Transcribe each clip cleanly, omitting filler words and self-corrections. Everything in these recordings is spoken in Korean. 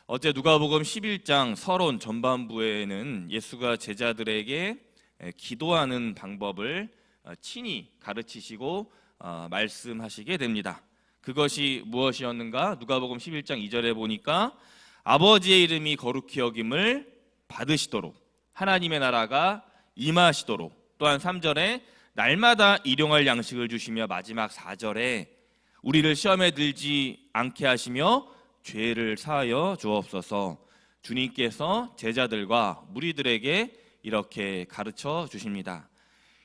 어제 누가복음 11장 서론 전반부에는 예수가 제자들에게 기도하는 방법을 친히 가르치시고 말씀하시게 됩니다. 그것이 무엇이었는가? 누가복음 11장 2절에 보니까 아버지의 이름이 거룩히 여김을 받으시도록 하나님의 나라가 임하시도록, 또한 3절에 날마다 일용할 양식을 주시며, 마지막 4절에 우리를 시험에 들지 않게 하시며 죄를 사하여 주옵소서. 주님께서 제자들과 무리들에게 이렇게 가르쳐 주십니다.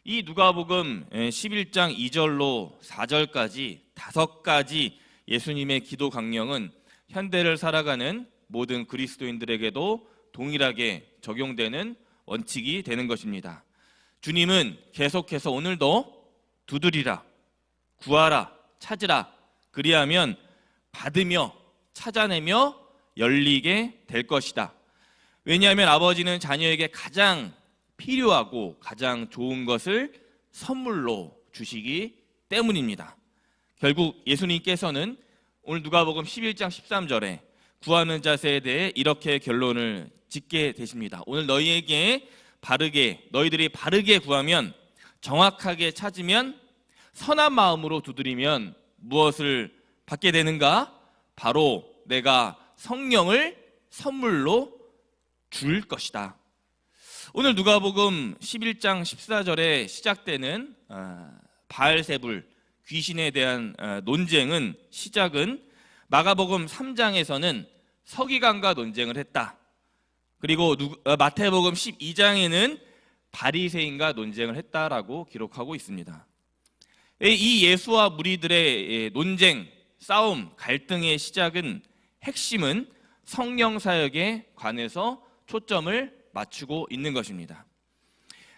이 누가복음 11장 2절로 4절까지 5가지 예수님의 기도 강령은 현대를 살아가는 모든 그리스도인들에게도 동일하게 적용되는 원칙이 되는 것입니다. 주님은 계속해서 오늘도 두드리라, 구하라, 찾으라, 그리하면 받으며 찾아내며 열리게 될 것이다. 왜냐하면 아버지는 자녀에게 가장 필요하고 가장 좋은 것을 선물로 주시기 때문입니다. 결국 예수님께서는 오늘 누가복음 11장 13절에 구하는 자세에 대해 이렇게 결론을 짓게 되십니다. 오늘 너희들이 바르게 구하면, 정확하게 찾으면, 선한 마음으로 두드리면 무엇을 받게 되는가? 바로 내가 성령을 선물로 줄 것이다. 오늘 누가복음 11장 14절에 시작되는 바알세불, 귀신에 대한 논쟁은, 시작은 마가복음 3장에서는 서기관과 논쟁을 했다. 그리고 마태복음 12장에는 바리새인과 논쟁을 했다라고 기록하고 있습니다. 이 예수와 무리들의 논쟁, 싸움, 갈등의 시작은, 핵심은 성령 사역에 관해서 초점을 맞추고 있는 것입니다.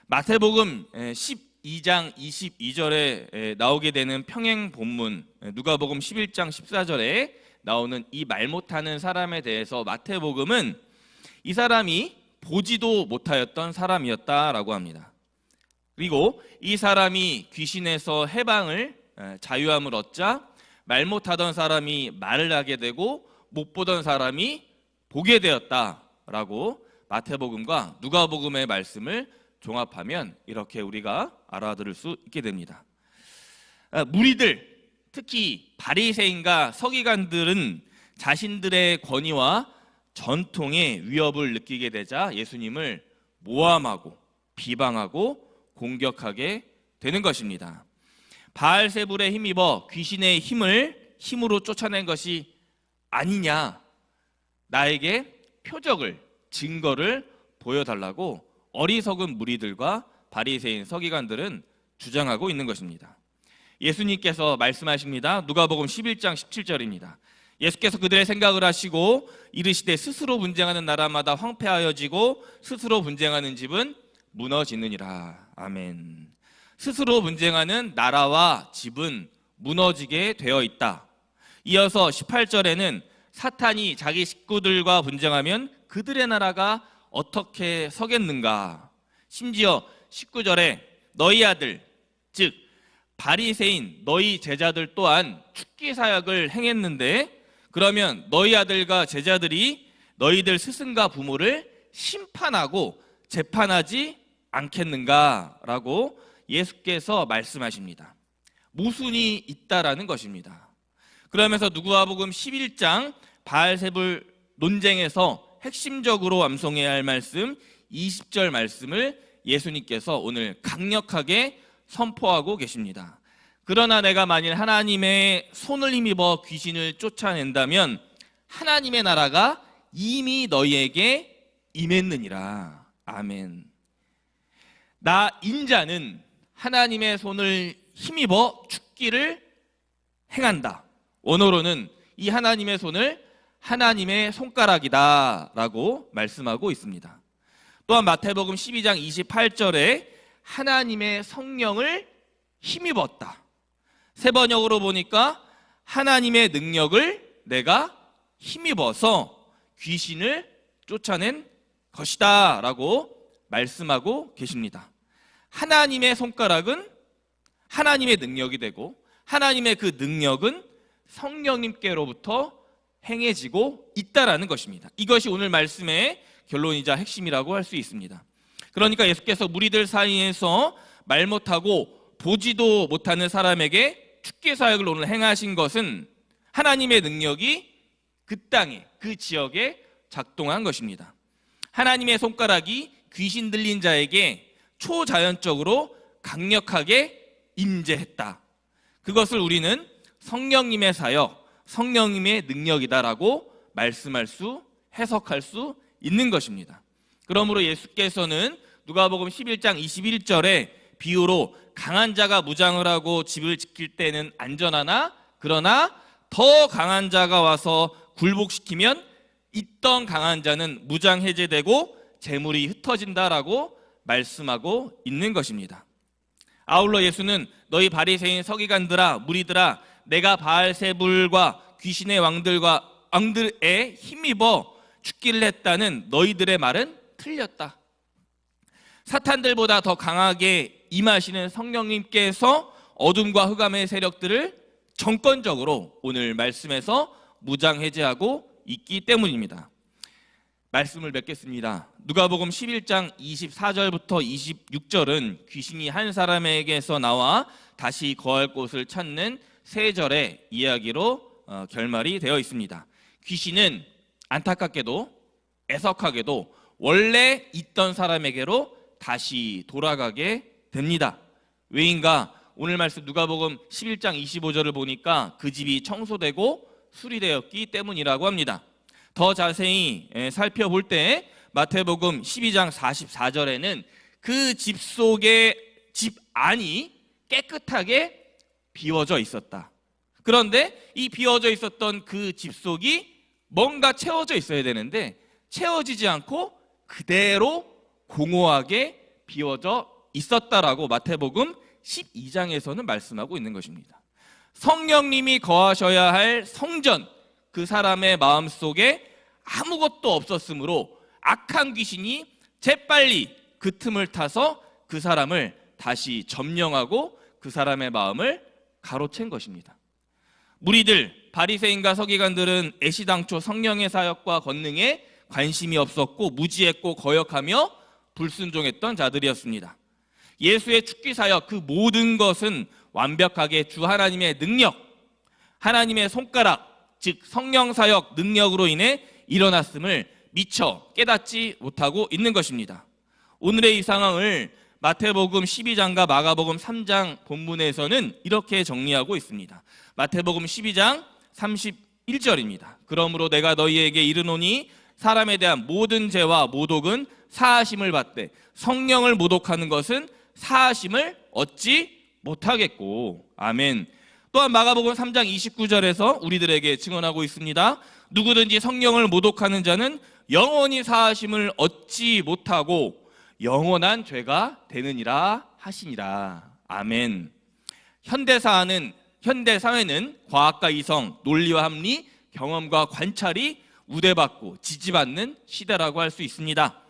마태복음 12장 22절에 나오게 되는 평행 본문, 누가복음 11장 14절에 나오는 이 말 못하는 사람에 대해서 마태복음은 이 사람이 보지도 못하였던 사람이었다라고 합니다. 그리고 이 사람이 귀신에서 해방을, 자유함을 얻자 말 못하던 사람이 말을 하게 되고 못 보던 사람이 보게 되었다라고 마태복음과 누가복음의 말씀을 종합하면 이렇게 우리가 알아들을 수 있게 됩니다. 무리들, 특히 바리새인과 서기관들은 자신들의 권위와 전통의 위협을 느끼게 되자 예수님을 모함하고 비방하고 공격하게 되는 것입니다. 바알세불에 힘입어 귀신의 힘으로 쫓아낸 것이 아니냐, 나에게 표적을, 증거를 보여달라고 어리석은 무리들과 바리새인 서기관들은 주장하고 있는 것입니다. 예수님께서 말씀하십니다. 누가복음 11장 17절입니다. 예수께서 그들의 생각을 하시고 이르시되 스스로 분쟁하는 나라마다 황폐하여지고 스스로 분쟁하는 집은 무너지느니라. 아멘. 스스로 분쟁하는 나라와 집은 무너지게 되어 있다. 이어서 18절에는 사탄이 자기 식구들과 분쟁하면 그들의 나라가 어떻게 서겠는가. 심지어 19절에 너희 아들, 즉 바리새인 너희 제자들 또한 축기 사역을 행했는데, 그러면 너희 아들과 제자들이 너희들 스승과 부모를 심판하고 재판하지 않겠는가? 라고 예수께서 말씀하십니다. 모순이 있다라는 것입니다. 그러면서 누가복음 11장 바알세불 논쟁에서 핵심적으로 암송해야 할 말씀 20절 말씀을 예수님께서 오늘 강력하게 선포하고 계십니다. 그러나 내가 만일 하나님의 손을 힘입어 귀신을 쫓아낸다면 하나님의 나라가 이미 너희에게 임했느니라. 아멘. 나 인자는 하나님의 손을 힘입어 죽기를 행한다. 원어로는 이 하나님의 손을 하나님의 손가락이다 라고 말씀하고 있습니다. 또한 마태복음 12장 28절에 하나님의 성령을 힘입었다. 세 번역으로 보니까 하나님의 능력을 내가 힘입어서 귀신을 쫓아낸 것이다 라고 말씀하고 계십니다. 하나님의 손가락은 하나님의 능력이 되고, 하나님의 그 능력은 성령님께로부터 행해지고 있다라는 것입니다. 이것이 오늘 말씀의 결론이자 핵심이라고 할 수 있습니다. 그러니까 예수께서 무리들 사이에서 말 못하고 보지도 못하는 사람에게 축기 사역을 오늘 행하신 것은 하나님의 능력이 그 땅에, 그 지역에 작동한 것입니다. 하나님의 손가락이 귀신 들린 자에게 초자연적으로 강력하게 임재했다. 그것을 우리는 성령님의 사역, 성령님의 능력이다라고 말씀할 수, 해석할 수 있는 것입니다. 그러므로 예수께서는 누가복음 11장 21절에 비유로 강한 자가 무장을 하고 집을 지킬 때는 안전하나 그러나 더 강한 자가 와서 굴복시키면 있던 강한 자는 무장 해제되고 재물이 흩어진다라고 말씀하고 있는 것입니다. 아울러 예수는 너희 바리새인 서기관들아 무리들아 내가 바알세불과 귀신의 왕들에 힘입어 죽기를 했다는 너희들의 말은 틀렸다. 사탄들보다 더 강하게 임하시는 성령님께서 어둠과 흑암의 세력들을 정권적으로 오늘 말씀에서 무장해제하고 있기 때문입니다. 말씀을 맺겠습니다. 누가복음 11장 24절부터 26절은 귀신이 한 사람에게서 나와 다시 거할 곳을 찾는 세 절의 이야기로 결말이 되어 있습니다. 귀신은 안타깝게도 애석하게도 원래 있던 사람에게로 다시 돌아가게 됩니다. 왜인가? 오늘 말씀 누가복음 11장 25절을 보니까 그 집이 청소되고 수리되었기 때문이라고 합니다. 더 자세히 살펴볼 때 마태복음 12장 44절에는 그 집 속의 집 안이 깨끗하게 비워져 있었다. 그런데 이 비워져 있었던 그 집 속이 뭔가 채워져 있어야 되는데 채워지지 않고 그대로 공허하게 비워져 있었다라고 마태복음 12장에서는 말씀하고 있는 것입니다. 성령님이 거하셔야 할 성전, 그 사람의 마음속에 아무것도 없었으므로 악한 귀신이 재빨리 그 틈을 타서 그 사람을 다시 점령하고 그 사람의 마음을 가로챈 것입니다. 무리들, 바리새인과 서기관들은 애시당초 성령의 사역과 권능에 관심이 없었고 무지했고 거역하며 불순종했던 자들이었습니다. 예수의 축기 사역 그 모든 것은 완벽하게 주 하나님의 능력, 하나님의 손가락, 즉 성령 사역 능력으로 인해 일어났음을 미처 깨닫지 못하고 있는 것입니다. 오늘의 이 상황을 마태복음 12장과 마가복음 3장 본문에서는 이렇게 정리하고 있습니다. 마태복음 12장 31절입니다. 그러므로 내가 너희에게 이르노니 사람에 대한 모든 죄와 모독은 사하심을 받되 성령을 모독하는 것은 사하심을 얻지 못하겠고. 아멘. 또한 마가복음 3장 29절에서 우리들에게 증언하고 있습니다. 누구든지 성령을 모독하는 자는 영원히 사하심을 얻지 못하고 영원한 죄가 되느니라 하시니라. 아멘. 현대사회는 과학과 이성, 논리와 합리, 경험과 관찰이 우대받고 지지받는 시대라고 할 수 있습니다.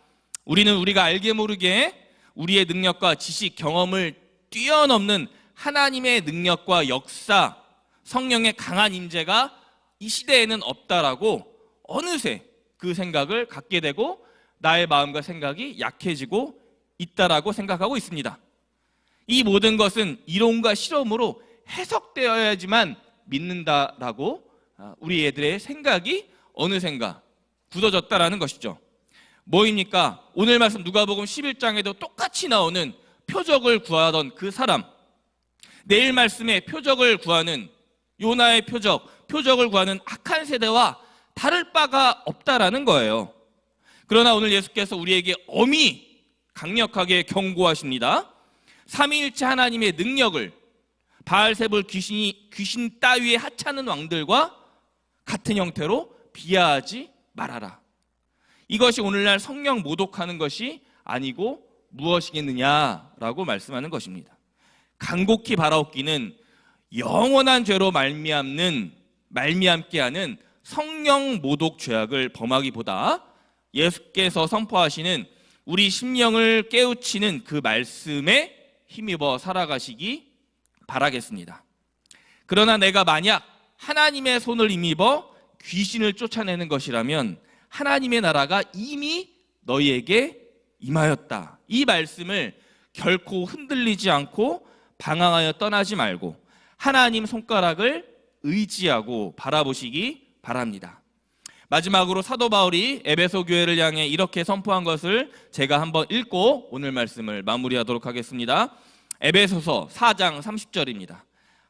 우리는 우리가 알게 모르게 우리의 능력과 지식, 경험을 뛰어넘는 하나님의 능력과 역사, 성령의 강한 임재가 이 시대에는 없다라고 어느새 그 생각을 갖게 되고 나의 마음과 생각이 약해지고 있다라고 생각하고 있습니다. 이 모든 것은 이론과 실험으로 해석되어야지만 믿는다라고 우리 애들의 생각이 어느샌가 굳어졌다라는 것이죠. 뭐입니까? 오늘 말씀 누가복음 11장에도 똑같이 나오는 표적을 구하던 그 사람, 내일 말씀에 표적을 구하는 요나의 표적을 구하는 악한 세대와 다를 바가 없다라는 거예요. 그러나 오늘 예수께서 우리에게 엄히 강력하게 경고하십니다. 삼위일체 하나님의 능력을 바알세불 귀신 따위의 하찮은 왕들과 같은 형태로 비하하지 말아라. 이것이 오늘날 성령 모독하는 것이 아니고 무엇이겠느냐라고 말씀하는 것입니다. 간곡히 바라옵기는 영원한 죄로 말미암게 하는 성령 모독 죄악을 범하기보다 예수께서 선포하시는 우리 심령을 깨우치는 그 말씀에 힘입어 살아가시기 바라겠습니다. 그러나 내가 만약 하나님의 손을 힘입어 귀신을 쫓아내는 것이라면 하나님의 나라가 이미 너희에게 임하였다. 이 말씀을 결코 흔들리지 않고 방황하여 떠나지 말고 하나님 손가락을 의지하고 바라보시기 바랍니다. 마지막으로 사도 바울이 에베소 교회를 향해 이렇게 선포한 것을 제가 한번 읽고 오늘 말씀을 마무리하도록 하겠습니다. 에베소서 4장 30절입니다.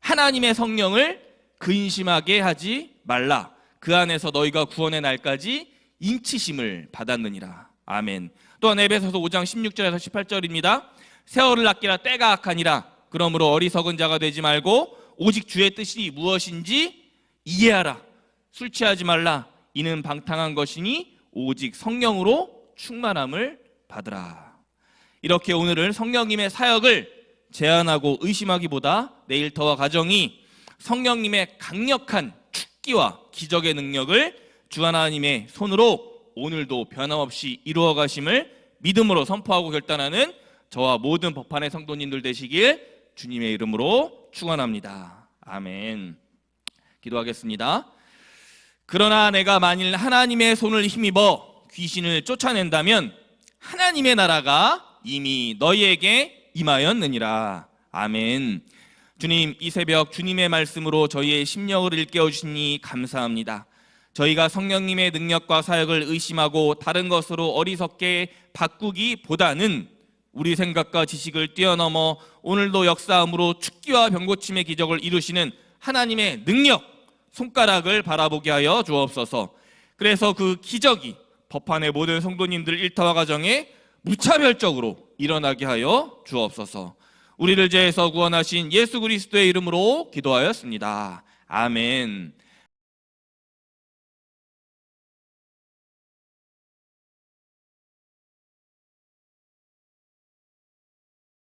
하나님의 성령을 근심하게 하지 말라. 그 안에서 너희가 구원의 날까지 인치심을 받았느니라. 아멘. 또한 에베소서 5장 16절에서 18절입니다. 세월을 아끼라 때가 악하니라. 그러므로 어리석은 자가 되지 말고 오직 주의 뜻이 무엇인지 이해하라. 술 취하지 말라. 이는 방탕한 것이니 오직 성령으로 충만함을 받으라. 이렇게 오늘은 성령님의 사역을 제한하고 의심하기보다 내일터와 가정이 성령님의 강력한 축기와 기적의 능력을 주 하나님의 손으로 오늘도 변함없이 이루어 가심을 믿음으로 선포하고 결단하는 저와 모든 법한의 성도님들 되시길 주님의 이름으로 축원합니다. 아멘. 기도하겠습니다. 그러나 내가 만일 하나님의 손을 힘입어 귀신을 쫓아낸다면 하나님의 나라가 이미 너희에게 임하였느니라. 아멘. 주님, 이 새벽 주님의 말씀으로 저희의 심령을 일깨워 주시니 감사합니다. 저희가 성령님의 능력과 사역을 의심하고 다른 것으로 어리석게 바꾸기보다는 우리 생각과 지식을 뛰어넘어 오늘도 역사함으로 축기와 병고침의 기적을 이루시는 하나님의 능력, 손가락을 바라보게 하여 주옵소서. 그래서 그 기적이 법한의 모든 성도님들 일터와 가정에 무차별적으로 일어나게 하여 주옵소서. 우리를 죄에서 구원하신 예수 그리스도의 이름으로 기도하였습니다. 아멘.